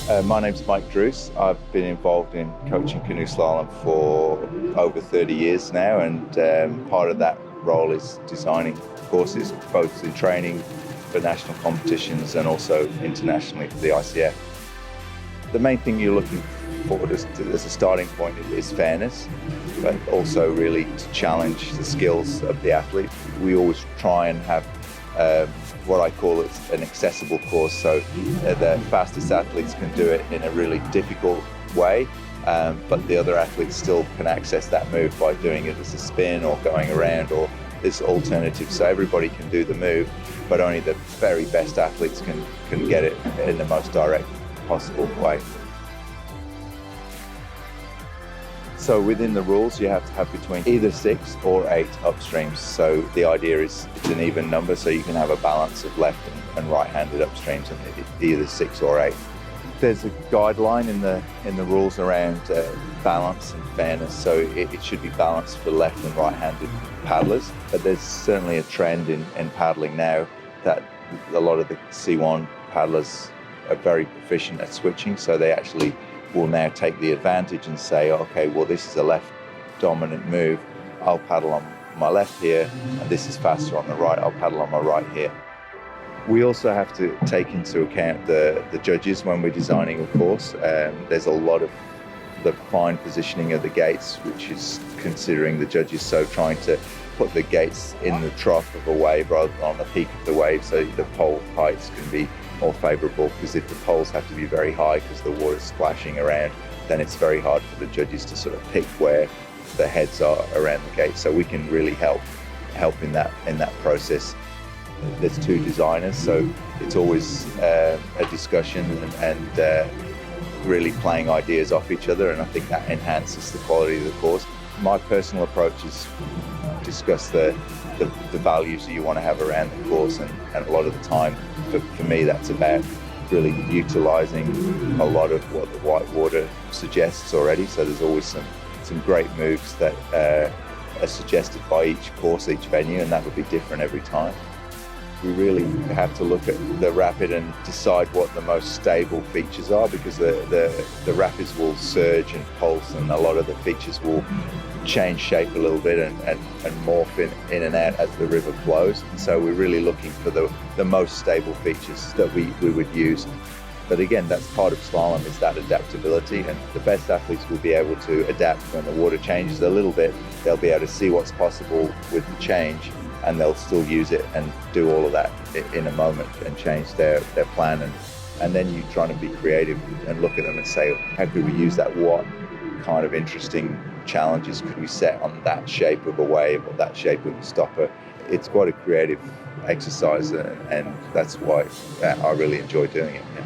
My name's Mike Druce. I've been involved in coaching canoe slalom for over 30 years now, and part of that role is designing courses, both in training for national competitions and also internationally for the ICF. The main thing you're looking for as a starting point is fairness, but also really to challenge the skills of the athlete. We always try and have what I call an accessible course, so the fastest athletes can do it in a really difficult way, but the other athletes still can access that move by doing it as a spin or going around or this alternative. So everybody can do the move, but only the very best athletes can get it in the most direct possible way. So within the rules, you have to have between either 6 or 8 upstreams. So the idea is it's an even number, so you can have a balance of left and right-handed upstreams, and either 6 or 8. There's a guideline in the rules around balance and fairness, so it should be balanced for left and right-handed paddlers. But there's certainly a trend in paddling now that a lot of the C1 paddlers are very proficient at switching, so they actually will now take the advantage and say, okay, well, this is a left dominant move. I'll paddle on my left here, and this is faster on the right. I'll paddle on my right here. We also have to take into account the judges when we're designing a course. There's a lot of the fine positioning of the gates, which is considering the judges, so trying to put the gates in the trough of a wave rather than on the peak of the wave, so the pole heights can be more favourable, because if the poles have to be very high because the water's splashing around, then it's very hard for the judges to sort of pick where the heads are around the gate. So we can really help in that process. There's 2 designers, so it's always a discussion and really playing ideas off each other, and I think that enhances the quality of the course. My personal approach is discuss the values that you want to have around the course, and a lot of the time for me that's about really utilising a lot of what the whitewater suggests already. So there's always some great moves that are suggested by each course, each venue, and that will be different every time. We really have to look at the rapid and decide what the most stable features are, because the rapids will surge and pulse, and a lot of the features will change shape a little bit and morph in and out as the river flows. And so we're really looking for the most stable features that we would use. But again, that's part of slalom, is that adaptability, and the best athletes will be able to adapt when the water changes a little bit. They'll be able to see what's possible with the change, and they'll still use it and do all of that in a moment and change their plan. And then you're trying to be creative and look at them and say, how could we use that? What kind of interesting challenges could we set on that shape of a wave or that shape of a stopper? It's quite a creative exercise, and that's why I really enjoy doing it. Yeah.